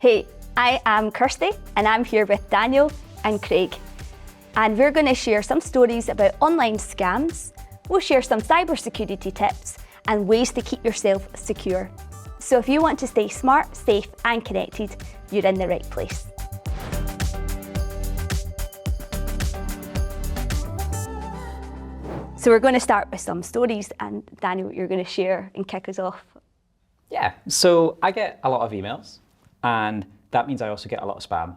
Hey, I am Kirstie and I'm here with Daniel and Craig. And we're going to share some stories about online scams. We'll share some cybersecurity tips and ways to keep yourself secure. So if you want to stay smart, safe and connected, you're in the right place. So we're going to start with some stories, and Daniel, you're going to share and kick us off. Yeah, so I get a lot of emails, and that means I also get a lot of spam.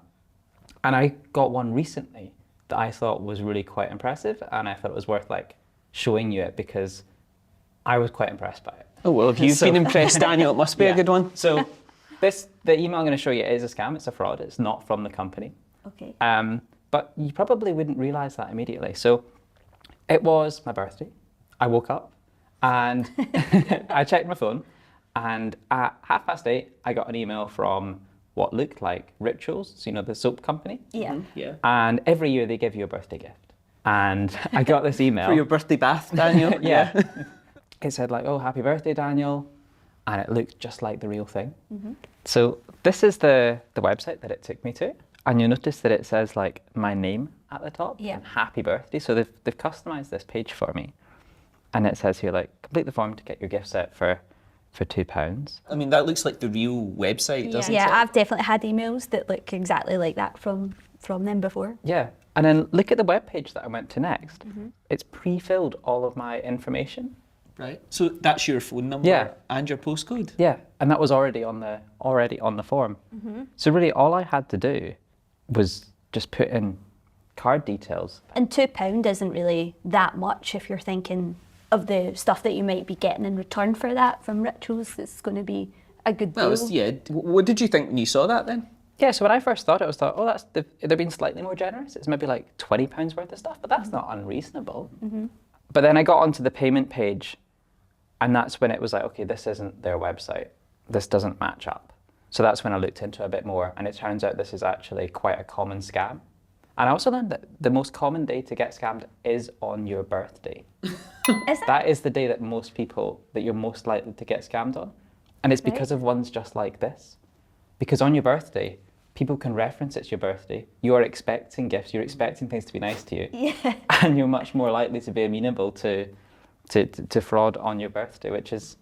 And I got one recently that I thought was really quite impressive, and I thought it was worth showing you it because I was quite impressed by it. Oh, well, if you've been impressed, Daniel, it must be a good one. So the email I'm going to show you is a scam. It's a fraud. It's not from the company. Okay. But you probably wouldn't realize that immediately. So it was my birthday. I woke up and I checked my phone, and at 8:30, I got an email from what looked like Rituals, so the soap company. Yeah. Mm-hmm. Yeah. And every year they give you a birthday gift. And I got this email. For your birthday bath, Daniel. Yeah. It said oh, happy birthday, Daniel. And it looked just like the real thing. Mm-hmm. So this is the website that it took me to. And you'll notice that it says my name at the top. Yeah. And happy birthday. So they've customized this page for me. And it says here complete the form to get your gift set for £2. I mean, that looks like the real website, doesn't it? Yeah, I've definitely had emails that look exactly like that from them before. Yeah. And then look at the web page that I went to next. Mm-hmm. It's pre-filled all of my information. Right. So that's your phone number and your postcode? Yeah. And that was already on the form. Mm-hmm. So really all I had to do was just put in card details. And £2 isn't really that much if you're thinking of the stuff that you might be getting in return for that from Rituals. It's going to be a good deal. What did you think when you saw that then? Yeah, so when I first thought it, I thought, oh, they're being slightly more generous. It's maybe £20 worth of stuff, but that's not unreasonable. Mm-hmm. But then I got onto the payment page, and that's when it was okay, this isn't their website. This doesn't match up. So that's when I looked into it a bit more, and it turns out this is actually quite a common scam. And I also learned that the most common day to get scammed is on your birthday. Is it? That is the day that you're most likely to get scammed on. And it's because of ones just like this. Because on your birthday, people can reference it's your birthday. You are expecting gifts. You're expecting things to be nice to you. Yeah. And you're much more likely to be amenable to fraud on your birthday, which is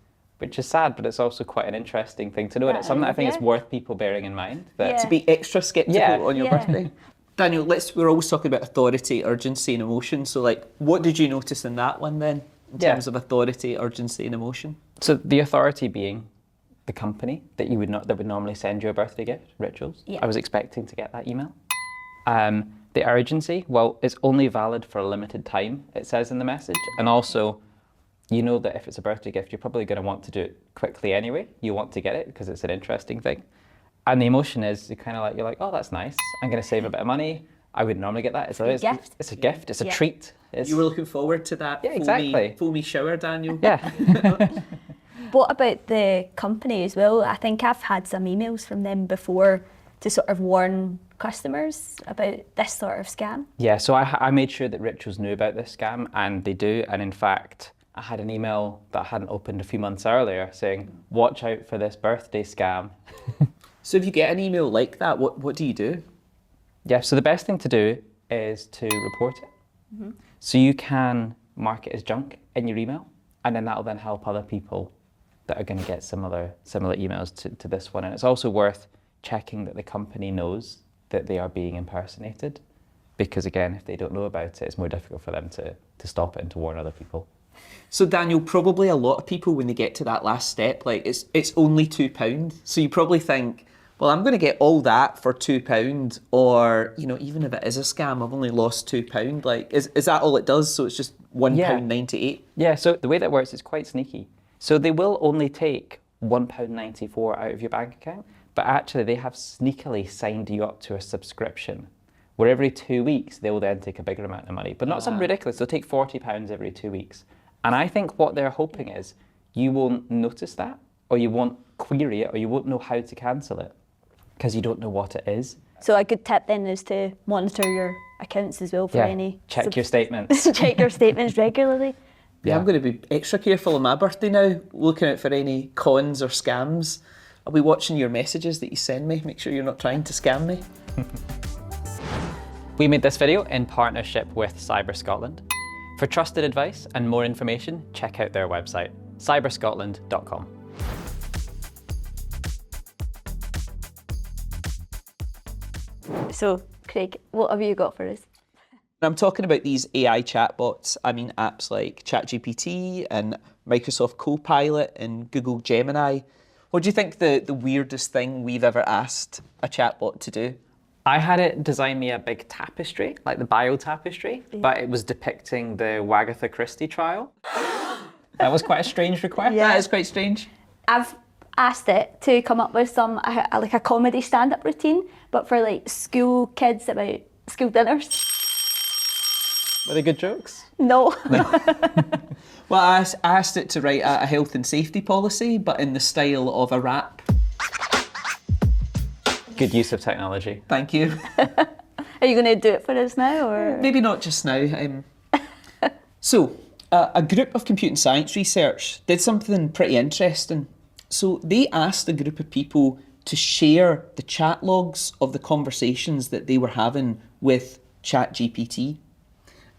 sad, but it's also quite an interesting thing to know. And it's something that I think is worth people bearing in mind. To be extra sceptical on your birthday. Daniel, we're always talking about authority, urgency and emotion. So what did you notice in that one then, in terms of authority, urgency and emotion? So the authority being the company that would normally send you a birthday gift, Rituals. Yeah. I was expecting to get that email. The urgency, well, it's only valid for a limited time, it says in the message. And also, you know that if it's a birthday gift, you're probably going to want to do it quickly anyway. You want to get it because it's an interesting thing. And the emotion is you're like, oh, that's nice. I'm going to save a bit of money. I wouldn't normally get that. It's a gift. It's a gift. It's a treat. You were looking forward to that foamy shower, Daniel. Yeah. What about the company as well? I think I've had some emails from them before to sort of warn customers about this sort of scam. Yeah, so I made sure that Rituals knew about this scam, and they do. And in fact, I had an email that I hadn't opened a few months earlier saying, watch out for this birthday scam. So if you get an email like that, what do you do? Yeah, so the best thing to do is to report it. Mm-hmm. So you can mark it as junk in your email, and then that'll then help other people that are going to get similar emails to this one. And it's also worth checking that the company knows that they are being impersonated, because again, if they don't know about it, it's more difficult for them to stop it and to warn other people. So Daniel, probably a lot of people, when they get to that last step, it's only £2. So you probably think, well, I'm going to get all that for £2, or even if it is a scam, I've only lost £2. Is that all it does? So it's just £1.98? Yeah. So the way that works is quite sneaky. So they will only take £1.94 out of your bank account, but actually they have sneakily signed you up to a subscription where every 2 weeks they will then take a bigger amount of money, but not something ridiculous. They'll take £40 every 2 weeks. And I think what they're hoping is you won't notice that, or you won't query it, or you won't know how to cancel it because you don't know what it is. So a good tip then is to monitor your accounts as well for any... Check your statements. Check your statements regularly. Yeah, I'm going to be extra careful on my birthday now, looking out for any cons or scams. I'll be watching your messages that you send me. Make sure you're not trying to scam me. We made this video in partnership with Cyber Scotland. For trusted advice and more information, check out their website, cyberscotland.com. So, Craig, what have you got for us? When I'm talking about these AI chatbots, I mean apps like ChatGPT and Microsoft Copilot and Google Gemini. What do you think the weirdest thing we've ever asked a chatbot to do? I had it design me a big tapestry, like the bio tapestry, but it was depicting the Wagatha Christie trial. That was quite a strange request. Yeah. That is quite strange. I've asked it to come up with some, like a comedy stand-up routine, but for like school kids about school dinners. Were they good jokes? No. Well, I asked it to write a health and safety policy, but in the style of a rap. Good use of technology. Thank you. Are you going to do it for us now, or? Maybe not just now. So, a group of computing science research did something pretty interesting. So they asked a group of people to share the chat logs of the conversations that they were having with ChatGPT.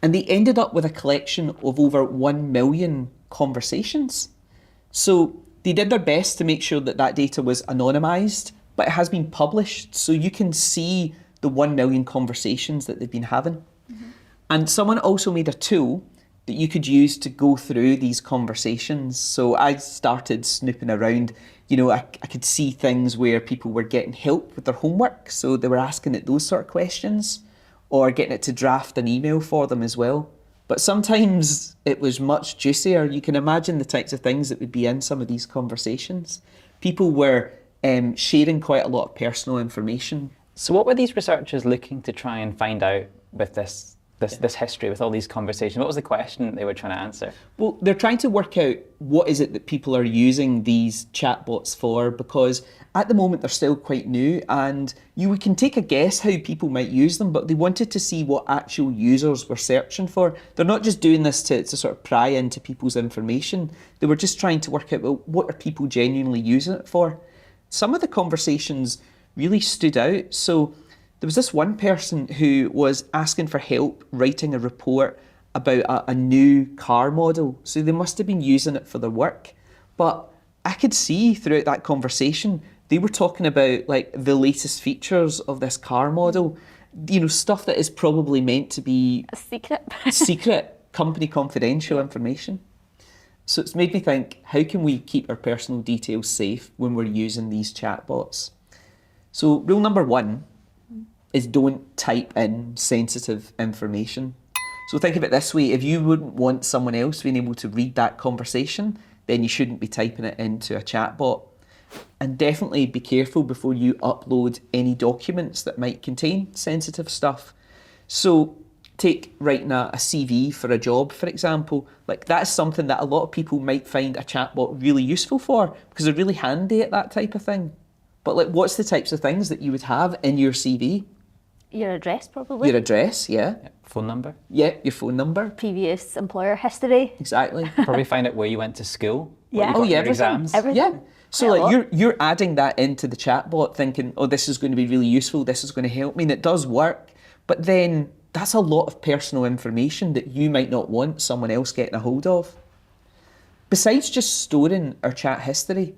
And they ended up with a collection of over 1 million conversations. So they did their best to make sure that that data was anonymised, but it has been published, so you can see the 1 million conversations that they've been having. Mm-hmm. And someone also made a tool that you could use to go through these conversations. So I started snooping around. You know, I could see things where people were getting help with their homework, so they were asking it those sort of questions, or getting it to draft an email for them as well. But sometimes it was much juicier. You can imagine the types of things that would be in some of these conversations. People were sharing quite a lot of personal information. So what were these researchers looking to try and find out with this history, with all these conversations? What was the question that they were trying to answer? Well, they're trying to work out what is it that people are using these chatbots for, because at the moment they're still quite new, and we can take a guess how people might use them, but they wanted to see what actual users were searching for. They're not just doing this to sort of pry into people's information. They were just trying to work out, well, what are people genuinely using it for? Some of the conversations really stood out. So there was this one person who was asking for help writing a report about a new car model. So they must have been using it for their work. But I could see throughout that conversation, they were talking about like the latest features of this car model. You know, stuff that is probably meant to be A secret. secret, company confidential information. So it's made me think, how can we keep our personal details safe when we're using these chatbots? So rule number 1 is don't type in sensitive information. So think of it this way, if you wouldn't want someone else being able to read that conversation, then you shouldn't be typing it into a chatbot. And definitely be careful before you upload any documents that might contain sensitive stuff. So take writing a CV for a job, for example. Like that's something that a lot of people might find a chatbot really useful for, because they're really handy at that type of thing. But like, what's the types of things that you would have in your CV? Your address, probably. Your address, yeah. Phone number? Yeah, your phone number. Previous employer history. Exactly. Probably find out where you went to school. what Yeah. you got Oh, in yeah, your everything. exams. Everything. Yeah. So Quite a like lot. you're adding that into the chatbot, thinking, oh, this is going to be really useful, this is going to help me, and it does work. But then that's a lot of personal information that you might not want someone else getting a hold of. Besides just storing our chat history,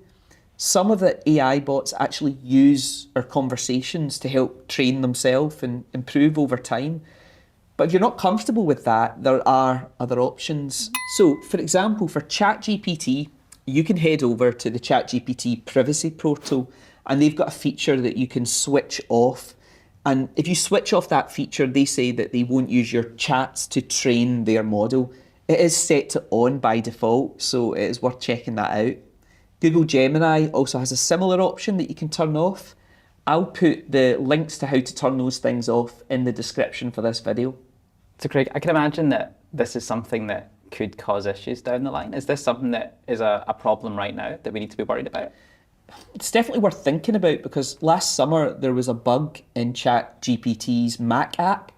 some of the AI bots actually use our conversations to help train themselves and improve over time. But if you're not comfortable with that, there are other options. So, for example, for ChatGPT, you can head over to the ChatGPT privacy portal, and they've got a feature that you can switch off. And if you switch off that feature, they say that they won't use your chats to train their model. It is set to on by default, so it is worth checking that out. Google Gemini also has a similar option that you can turn off. I'll put the links to how to turn those things off in the description for this video. So Craig, I can imagine that this is something that could cause issues down the line. Is this something that is a problem right now that we need to be worried about? It's definitely worth thinking about, because last summer there was a bug in ChatGPT's Mac app,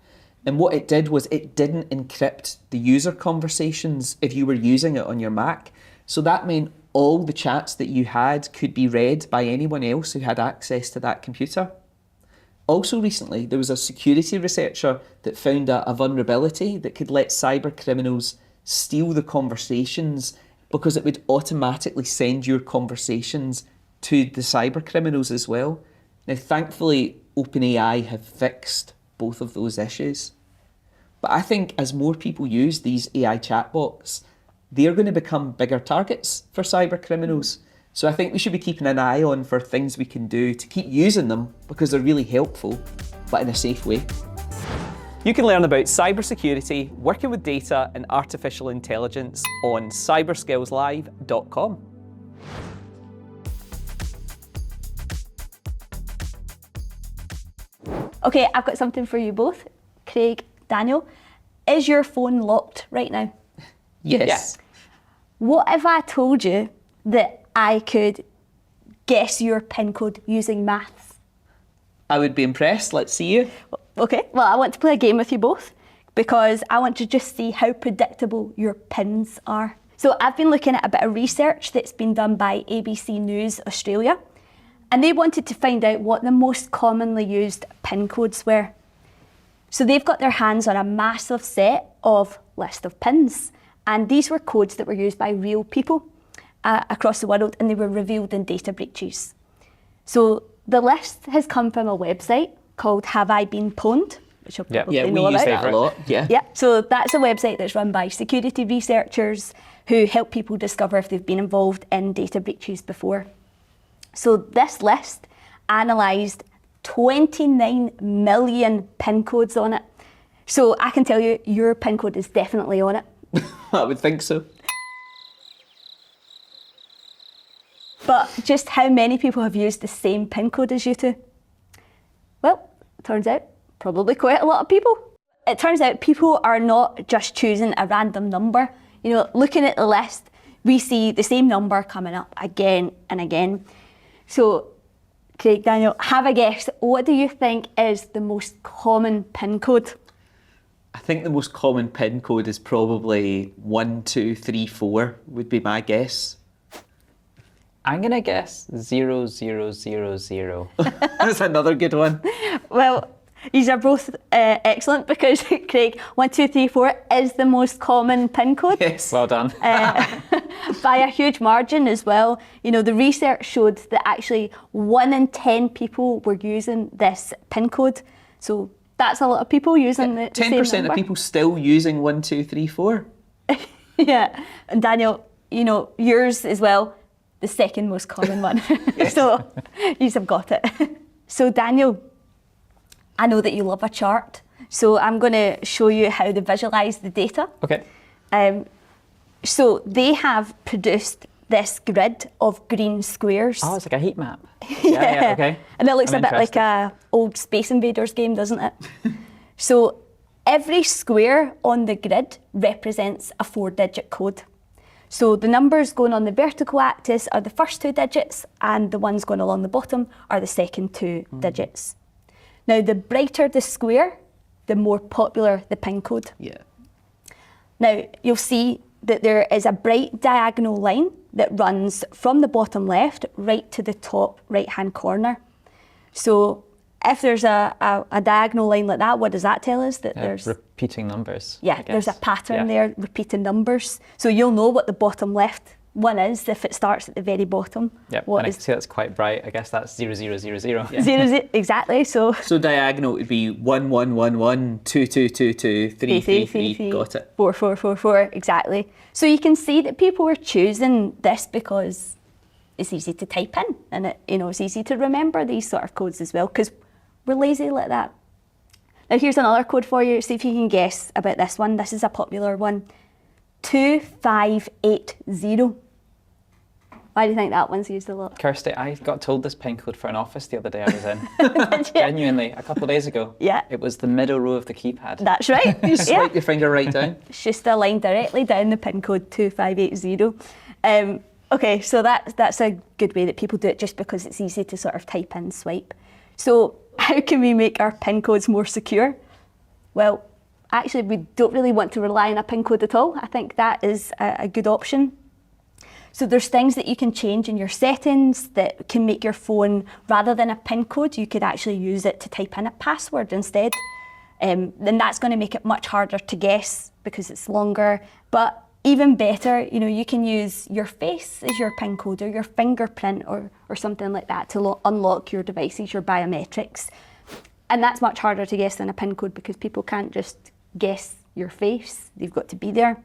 and what it did was it didn't encrypt the user conversations if you were using it on your Mac. So that meant all the chats that you had could be read by anyone else who had access to that computer. Also recently, there was a security researcher that found a vulnerability that could let cyber criminals steal the conversations because it would automatically send your conversations to the cyber criminals as well. Now, thankfully, OpenAI have fixed both of those issues. But I think as more people use these AI chatbots, they're going to become bigger targets for cyber criminals. So I think we should be keeping an eye on for things we can do to keep using them because they're really helpful, but in a safe way. You can learn about cybersecurity, working with data and artificial intelligence on cyberskillslive.com. Okay, I've got something for you both. Craig, Daniel, is your phone locked right now? Yes. What if I told you that I could guess your PIN code using maths? I would be impressed. Let's see you. Okay, well, I want to play a game with you both because I want to just see how predictable your PINs are. So I've been looking at a bit of research that's been done by ABC News Australia, and they wanted to find out what the most commonly used PIN codes were. So they've got their hands on a massive set of list of PINs, and these were codes that were used by real people across the world, and they were revealed in data breaches. So the list has come from a website called Have I Been Pwned, which you'll probably Yeah, we know use about. that a lot. Yeah. Yeah, so that's a website that's run by security researchers who help people discover if they've been involved in data breaches before. So this list analysed 29 million PIN codes on it. So I can tell you, your PIN code is definitely on it. I would think so. But just how many people have used the same PIN code as you two? Well, it turns out probably quite a lot of people. It turns out people are not just choosing a random number. You know, looking at the list, we see the same number coming up again and again. So, Craig, Daniel, have a guess. What do you think is the most common PIN code? I think the most common PIN code is probably 1234 would be my guess. I'm going to guess 0000. That's another good one. Well, these are both excellent because, Craig, 1234 is the most common PIN code. Yes. Well done. By a huge margin as well. You know, the research showed that actually 1 in 10 people were using this PIN code. So that's a lot of people using the same 10% number. of people still using 1234. Yeah, and Daniel, you know, yours as well, the second most common one. So you have got it. So Daniel, I know that you love a chart, so I'm going to show you how to visualise the data. Okay. So they have produced this grid of green squares. Oh, it's like a heat map. Yeah, okay. And it looks I'm a bit like interested. a old Space Invaders game, doesn't it? So every square on the grid represents a 4-digit code. So the numbers going on the vertical axis are the first 2 digits, and the ones going along the bottom are the second 2 digits. Now, the brighter the square, the more popular the PIN code. Yeah. Now, you'll see that there is a bright diagonal line that runs from the bottom left right to the top right-hand corner. So if there's a diagonal line like that, what does that tell us? That there's repeating numbers. yeah, I there's a guess. pattern Yeah. there, repeating numbers. So you'll know what the bottom left one is if it starts at the very bottom. Yep, What and I is can see that's quite bright. I guess that's 0000. zero, exactly. So So diagonal would be 1111 2222 333. Got it. 4444, exactly. So you can see that people are choosing this because it's easy to type in, and it's easy to remember these sort of codes as well because we're lazy like that. Now here's another code for you. See if you can guess about this one. This is a popular one. 2580. Why do you think that one's used a lot? Kirstie, I got told this PIN code for an office the other day I was in. Did you? Genuinely, a couple of days ago. Yeah. It was the middle row of the keypad. That's right. You swipe your finger right down. It's just a line directly down the PIN code 2580. Okay, so that's a good way that people do it just because it's easy to sort of type in, swipe. So how can we make our PIN codes more secure? Well, actually, we don't really want to rely on a PIN code at all. I think that is a good option. So there's things that you can change in your settings that can make your phone, rather than a PIN code, you could actually use it to type in a password instead. Then that's going to make it much harder to guess because it's longer. But even better, you can use your face as your PIN code or your fingerprint or something like that to unlock your devices, your biometrics. And that's much harder to guess than a PIN code because people can't just guess your face. They've got to be there.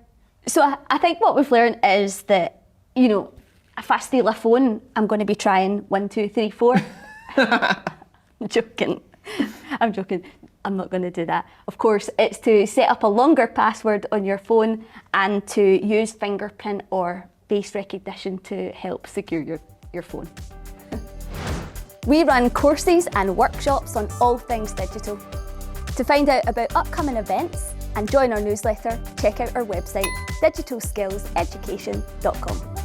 So I think what we've learned is that, if I steal a phone, I'm going to be trying 1, 2, 3, 4. I'm joking. I'm not going to do that. Of course, it's to set up a longer password on your phone and to use fingerprint or face recognition to help secure your phone. We run courses and workshops on all things digital. To find out about upcoming events and join our newsletter, check out our website, digitalskillseducation.com.